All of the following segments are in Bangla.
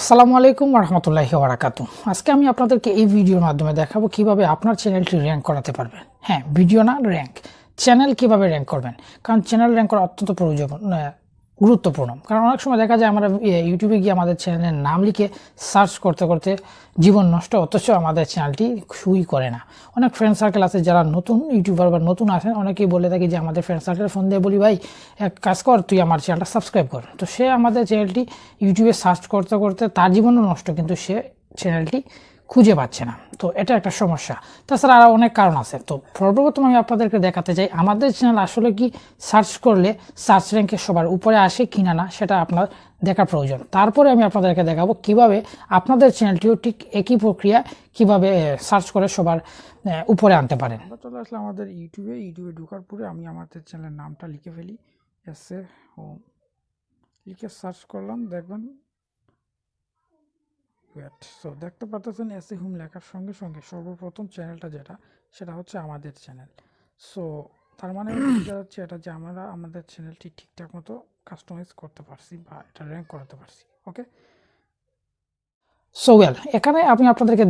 আসসালামু আলাইকুম রহমতুল্লাহি ওয়াবারাকাতু। আজকে আমি আপনাদেরকে এই ভিডিওর মাধ্যমে দেখাবো কিভাবে আপনার চ্যানেলটি র্যাঙ্ক করাতে পারবেন। হ্যাঁ, ভিডিও না, র্যাঙ্ক, চ্যানেল কিভাবে র্যাঙ্ক করবেন, কারণ চ্যানেল র্যাঙ্ক করা অত্যন্ত প্রয়োজন, গুরুত্বপূর্ণ। কারণ অনেক সময় দেখা যায় আমরা ইউটিউবে গিয়ে আমাদের চ্যানেলের নাম লিখে সার্চ করতে করতে জীবন নষ্ট, অথচ আমাদের চ্যানেলটি শুই করে না। অনেক ফ্রেন্ড সার্কেল আছে যারা নতুন ইউটিউবার বা নতুন আসেন, অনেকেই বলে থাকি যে আমাদের ফ্রেন্ড সার্কেল ফোন দিয়ে বলি, ভাই এক কাজ কর, তুই আমার চ্যানেলটা সাবস্ক্রাইব কর। তো সে আমাদের চ্যানেলটি ইউটিউবে সার্চ করতে করতে তার জীবনও নষ্ট, কিন্তু সে চ্যানেলটি খুঁজে পাচ্ছে না। তো এটা একটা সমস্যা। তাছাড়া আরও অনেক কারণ আছে। তো সর্বপ্রথম আমি আপনাদেরকে দেখাতে চাই আমাদের চ্যানেল আসলে কি সার্চ করলে সার্চ র্যাঙ্কে সবার উপরে আসে কিনা না, সেটা আপনার দেখার প্রয়োজন। তারপরে আমি আপনাদেরকে দেখাবো কিভাবে আপনাদের চ্যানেলটিও ঠিক একই প্রক্রিয়া কিভাবে সার্চ করে সবার উপরে আনতে পারেন। আমরা চলে আসলে আমাদের ইউটিউবে ঢোকার পরে আমি আমাদের চ্যানেলের নামটা লিখে ফেলি, এসে হোম লিখে সার্চ করলাম, দেখবেন সো দেখতে পারতেছেন এসি হোম লেখার সঙ্গে সঙ্গে সর্বপ্রথম চ্যানেলটা যেটা, সেটা হচ্ছে আমাদের চ্যানেল। সো তার মানে বোঝা যাচ্ছে এটা যে আমরা আমাদের চ্যানেলটি ঠিকঠাক মতো কাস্টমাইজ করতে পারছি বা এটা র্যাঙ্ক করাতে পারছি। ওকে, সো ওয়েল, এখানে আমি আপনাদেরকে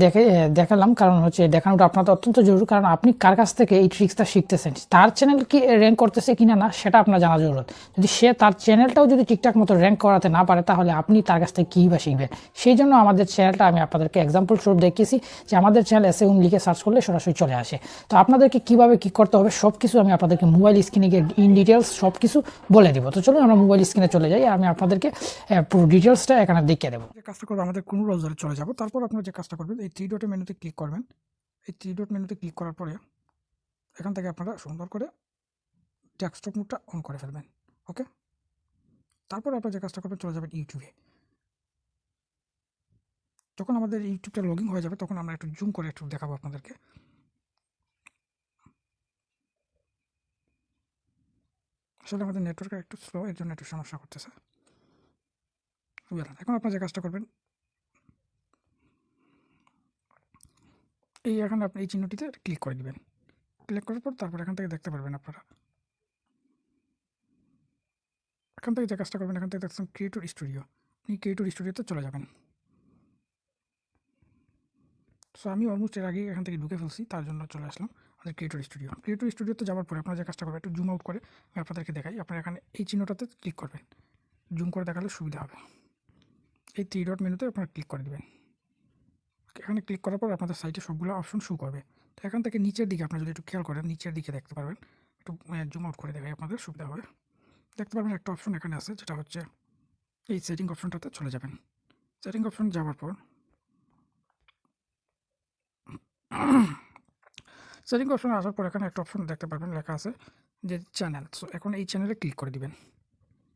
দেখালাম, কারণ হচ্ছে দেখানোটা আপনাদের অত্যন্ত জরুরি। কারণ আপনি কার কাছ থেকে এই ট্রিক্সটা শিখতেছেন, তার চ্যানেল কি র্যাঙ্ক করতেছে কিনা না সেটা আপনার জানা জরুরত। যদি সে তার চ্যানেলটাও যদি ঠিকঠাক মতো র্যাঙ্ক করাতে না পারে, তাহলে আপনি তার কাছ থেকে কী বা শিখবেন। সেই জন্য আমাদের চ্যানেলটা আমি আপনাদেরকে এক্সাম্পল স্বরূপ দেখিয়েছি যে আমাদের চ্যানেল এসে লিখে সার্চ করলে সরাসরি চলে আসে। তো আপনাদেরকে কীভাবে কী করতে হবে সব কিছু আমি আপনাদেরকে মোবাইল স্ক্রিনে গিয়ে ইন ডিটেলস সব কিছু বলে দেবো। তো চলুন আমরা মোবাইল স্ক্রিনে চলে যাই, আর আমি আপনাদেরকে পুরো ডিটেলসটা এখানে দেখিয়ে দেবো। যে কাজটা করবো, আমাদের কোনো ব্রাউজারে চলে যাব, তারপর আপনারা যে কাজটা করবেন এই থ্রি ডট মেনুতে ক্লিক করবেন। এই থ্রি ডট মেনুতে ক্লিক করার পরে এখান থেকে আপনারা সুন্দর করে ডেস্কটপ মোডটা অন করে ফেলবেন। ওকে, তারপর আপনারা যে কাজটা করবেন চলে যাবেন ইউটিউবে। যখন আমাদের ইউটিউবটা লগইন হয়ে যাবে তখন আমরা একটু জুম করে একটু দেখাবো আপনাদেরকে। আসলে আমাদের নেটওয়ার্কের একটু স্লো, এর জন্য একটু সমস্যা করতেছে। এখন আপনারা যে কাজটা করবেন এখানে আপনি এই চিহ্নটিতে ক্লিক করে দিবেন। ক্লিক করার পর তারপর এখান থেকে দেখতে পারবেন আপনারা, এখান থেকে যে কাজটা করবেন এখান থেকে দেখছেন ক্রিয়েটর স্টুডিও, আপনি ক্রিয়েটর স্টুডিওতে চলে যাবেন। সো আমি অলমোস্ট এর আগেই এখান থেকে ঢুকে ফেলছি, তার জন্য চলে আসলাম আমাদের ক্রিয়েটর স্টুডিওতে যাওয়ার পরে আপনারা যে কাজটা করবেন একটু জুম আউট করে আমি আপনাদেরকে দেখাই। আপনারা এখানে এই চিহ্নটাতে ক্লিক করবেন, জুম করে দেখালে সুবিধা হবে। এই থ্রি ডট মেনুতে আপনারা ক্লিক করে দেবেন। এখানে ক্লিক করার পর আপনাদের সাইটে সবগুলো অপশন শো করবে। তো এখান থেকে নিচের দিকে আপনারা যদি একটু খেয়াল করেন নিচের দিকে দেখতে পারবেন, একটু জুম আউট করে দেখাই আপনাদের সুবিধা হবে। দেখতে পারবেন একটা অপশন এখানে আছে, যেটা হচ্ছে এই সেটিং অপশনটাতে চলে যাবেন। সেটিং অপশন যাওয়ার পর সেটিং অপশনে আসার পর এখানে একটা অপশন দেখতে পারবেন লেখা আছে যে চ্যানেল। সো এখন এই চ্যানেলে ক্লিক করে দিবেন।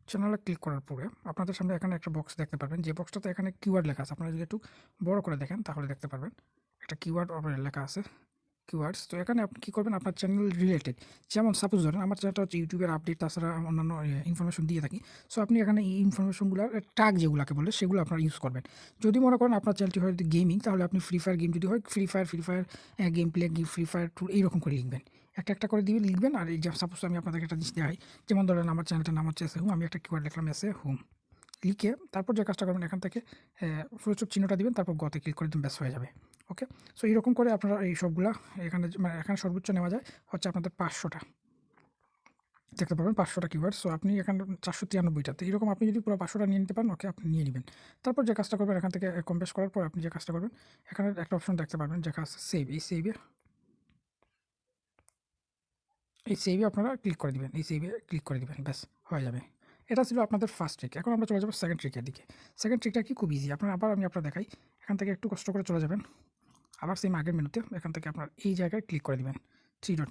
চ্যানেলে ক্লিক করার পরে আপনাদের সামনে এখানে একটা বক্স দেখতে পারবেন, যে বক্সটাতে এখানে কিওয়ার্ড লেখা আছে। আপনারা যদি একটু বড় করে দেখেন তাহলে দেখতে পারবেন একটা কিওয়ার্ড লেখা আছে, কিওয়ার্ডস। তো এখানে আপনি কী করবেন, আপনার চ্যানেল রিলেটেড, যেমন সাপোজ ধরেন আমার চ্যানেলটা হচ্ছে ইউটিউবের আপডেট, তাছাড়া অন্যান্য ইনফরমেশন দিয়ে থাকি। সো আপনি এখানে এই ইনফরমেশনগুলোর ট্যাগ যেগুলোকে বলে সেগুলো আপনারা ইউজ করবেন। যদি মনে করেন আপনার চ্যানেলটি হয় গেমিং, তাহলে আপনি ফ্রি ফায়ার গেম যদি হয় free fire game play, free fire tour এইরকম করে লিখবেন, একটা করে দিয়ে লিখবেন। আর এই যে সাপোজ আমি আপনাদেরকে একটা জিনিস দেখাই, যেমন ধরেন আমার চ্যানেলটার নাম হচ্ছে এসে হোম, আমি একটা কিওয়ার্ড লিখলাম এসে হোম, লিখে তারপর যে কাজটা করবেন এখান থেকে ফুলস্টপ চিহ্নটা দিবেন, তারপর গতে ক্লিক করে দিন, ব্যাস হয়ে যাবে। ওকে, সো এইরকম করে আপনারা এই সবগুলা এখানে এখানে সর্বোচ্চ নেওয়া যায় হচ্ছে আপনাদের 500টা, দেখতে পাবেন 500টা কিওয়ার্ড। সো আপনি এখানে 493টাতে এরকম আপনি যদি পুরো 500টা নিয়ে নিতে পারেন, ওকে আপনি নিয়ে নেবেন। তারপর যে কাজটা করবেন এখান থেকে কম্পেস করার পর আপনি যে কাজটা করবেন এখানে একটা অপশন দেখতে পারবেন যেটা আছে সেভ। এই সেভে আপনারা ক্লিক করে দিবেন, ব্যাস হয়ে যাবে। এটা ছিল আপনাদের ফার্স্ট ট্রিক। এখন আমরা চলে যাবো সেকেন্ড ট্রিকের দিকে। সেকেন্ড ট্রিকটা কি, খুব ইজি। আমি আপনার দেখাই, এখান থেকে একটু কষ্ট করে চলে যাবেন আবার সেম আগের মেনুতে, এখান থেকে আপনার এই জায়গায় ক্লিক করে দিবেন থ্রি ডট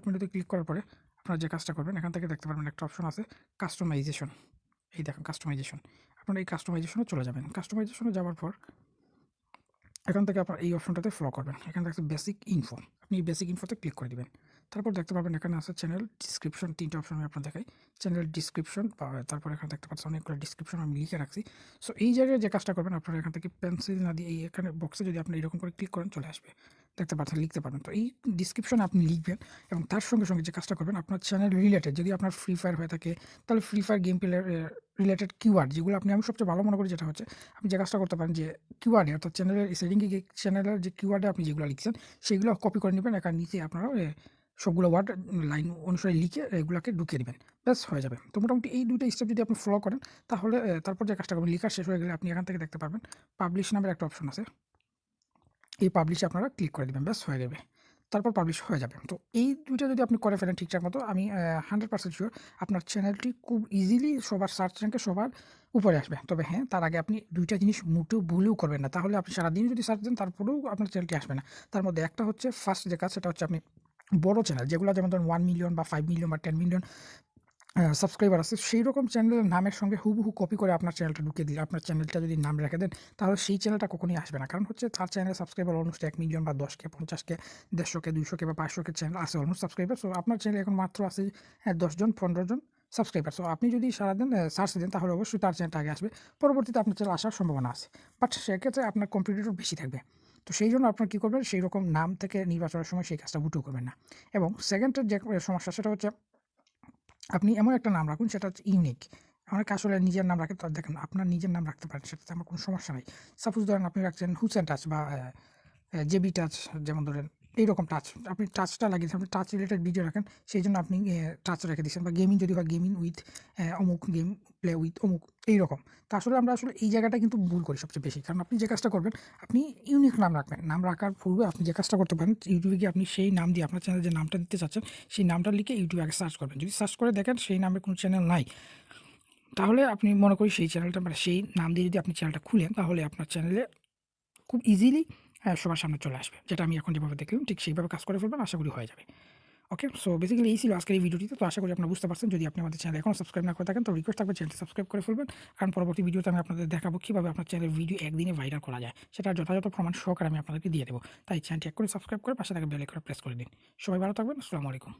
মেনুতে ক্লিক করার পরে আপনারা যে কাজটা করবেন এখান থেকে দেখতে পারবেন একটা অপশন আছে কাস্টমাইজেশন। এই দেখেন কাস্টমাইজেশন, আপনারা এই কাস্টমাইজেশনে চলে যাবেন। কাস্টমাইজেশনে যাওয়ার পর এখান থেকে আপনার এই অপশনটাতে ফলো করবেন, এখান থেকে বেসিক ইনফো, আপনি এই বেসিক ইনফোতে ক্লিক করে দিবেন। তারপর দেখতে পাবেন এখানে আছে চ্যানেল ডিসক্রিপশন, 3টা অপশন আমি আপনার দেখাই। চ্যানেল ডিসক্রিপশন তারপর এখানে দেখতে পাচ্ছেন অনেকগুলো ডিসক্রিপশন আমি লিখে রাখছি। সো এই জায়গায় যে কাজটা করবেন আপনারা এখান থেকে পেন্সিল না দিয়ে এই এখানে বক্সে যদি আপনি এরকম করে ক্লিক করেন চলে আসবে, দেখতে পাচ্ছেন লিখতে পারবেন। তো এই ডিসক্রিপশনে আপনি লিখবেন এবং তার সঙ্গে সঙ্গে যে কাজটা করবেন আপনার চ্যানেল রিলেটেড যদি আপনার ফ্রি ফায়ার হয়ে থাকে তাহলে free fire game play related keyword যেগুলো আমি সবচেয়ে ভালো মনে করি যেটা হচ্ছে আপনি যে কাজটা করতে পারেন যে কিওয়ার্ডে অর্থাৎ চ্যানেলের সেটিংয়ে গিয়ে চ্যানেলের যে কিওয়ার্ডে আপনি যেগুলো লিখছেন সেগুলো কপি করে নেবেন, এখানে নিচে আপনারা সবগুলো ওয়ার্ড লাইন অনুসারে লিখে এগুলোকে ঢুকিয়ে দেবেন, ব্যাস হয়ে যাবে। তো মোটামুটি এই 2টা স্টেপ যদি আপনি ফলো করেন তাহলে তারপর যে কাজটা করবেন লেখা শেষ হয়ে গেলে আপনি এখান থেকে দেখতে পারবেন পাবলিশ নামের একটা অপশন আছে, এই পাবলিশে আপনারা ক্লিক করে দেবেন, ব্যাস হয়ে যাবে। তারপর পাবলিশ হয়ে যাবে। তো এই 2টা যদি আপনি করে ফেলেন ঠিকঠাক মতো আমি 100% শিওর আপনার চ্যানেলটি খুব ইজিলি সবার সার্চ র্যাঙ্কে সবার উপরে আসবে। তবে হ্যাঁ, তার আগে আপনি 2টা জিনিস মোটেও ভুলেও করবেন না, তাহলে আপনি সারাদিন যদি সার্চ দেন তারপরেও আপনার চ্যানেলটি আসবে না। তার মধ্যে একটা হচ্ছে ফার্স্ট যে কাজ সেটা হচ্ছে আপনি বড় চ্যানেল যেগুলো যেমন ধরুন 1 মিলিয়ন বা 5 মিলিয়ন বা 10 মিলিয়ন সাবস্ক্রাইবার আছে সেই রকম চ্যানেলের নামের সঙ্গে হুবহু কপি করে আপনার চ্যানেলটা ঢুকিয়ে দিলে আপনার চ্যানেলটা যদি নাম রেখে দেন তাহলে সেই চ্যানেলটা কখনোই আসবে না। কারণ হচ্ছে তার চ্যানেলের সাবস্ক্রাইবার অলমোস্ট 1 মিলিয়ন বা 10K 50K 150K 200K বা 500K চ্যানেল আছে অলমোস্ট সাবস্ক্রাইবার। সো আপনার চ্যানেল এখন মাত্র আছে 10 জন 15 জন সাবস্ক্রাইবার। সো আপনি যদি সারাদিন সার্চ দেন তাহলে অবশ্যই তার চ্যানেলটা আগে আসবে, পরবর্তীতে আপনার চ্যানেল আসার সম্ভাবনা আছে, বাট সেক্ষেত্রে আপনার কম্পিটিটর বেশি থাকবে। তো সেই জন্য আপনার কী করবেন সেই রকম নাম থেকে নির্বাচনের সময় সেই কাজটা ভুটেও করবেন না। এবং সেকেন্ডের যে সমস্যা সেটা হচ্ছে আপনি এমন একটা নাম রাখুন সেটা হচ্ছে ইউনিক। অনেকে আসলে নিজের নাম রাখে, তো দেখেন আপনার নিজের নাম রাখতে পারেন, সেটাতে আমার কোনো সমস্যা নাই। সাপোজ ধরেন আপনি রাখছেন হুসেন টাচ বা জেবি টাচ, যেমন ধরেন এইরকম টাচ, আপনি টাচটা লাগিয়েছেন, আপনি টাচ রিলেটেড ভিডিও রাখেন সেই জন্য আপনি টাচ রেখে দিচ্ছেন, বা গেমিং যদি হয় গেমিং উইথ অমুক গেম প্লে উইথ অমুক এইরকম। তা আসলে আমরা এই জায়গাটা কিন্তু ভুল করি সবচেয়ে বেশি, কারণ আপনি যে কাজটা করবেন আপনি ইউনিক নাম রাখবেন। নাম রাখার পূর্বে আপনি যে কাজটা করতে পারেন ইউটিউবে গিয়ে আপনি সেই নাম দিয়ে আপনার চ্যানেলে যে নামটা দিতে চাচ্ছেন সেই নামটা লিখে ইউটিউবে আগে সার্চ করবেন। যদি সার্চ করে দেখেন সেই নামের কোনো চ্যানেল নাই তাহলে আপনি মনে করি সেই চ্যানেলটা মানে সেই নাম দিয়ে যদি আপনি চ্যানেলটা খুলেন তাহলে আপনার চ্যানেলে খুব ইজিলি সবার সামনে চলে আসবে। যেটা আমি এখন যেভাবে দেখলাম ঠিক সেইভাবে কাজ করে ফেলবেন, আশা করি হয়ে যাবে। ওকে, সো বেসিক্যালি এই ছিল আজকের এই ভিডিওটিতে। তো আশা করি আপনারা বুঝতে পারছেন। যদি আপনি আমাদের চ্যানেল এখনও সাবস্ক্রাইব না করে থাকেন তো রিকোয়েস্ট থাকবে চ্যানেলটি সাবস্ক্রাইব করে ফেলবেন, কারণ পরবর্তী ভিডিওতে আমি আপনাদের দেখাবো কীভাবে আপনার চ্যানেলের ভিডিও একদিনে ভাইরাল করা যায়, সেটা যথাযথ প্রমাণ সহকারে আমি আপনাদেরকে দিয়ে দেবো। তাই চ্যানেলটি এক করে সাবস্ক্রাইব করে পাশে থাকা বেল আইকনে প্রেস করে দিন। সবাই ভালো থাকবেন, আসসালামু আলাইকুম।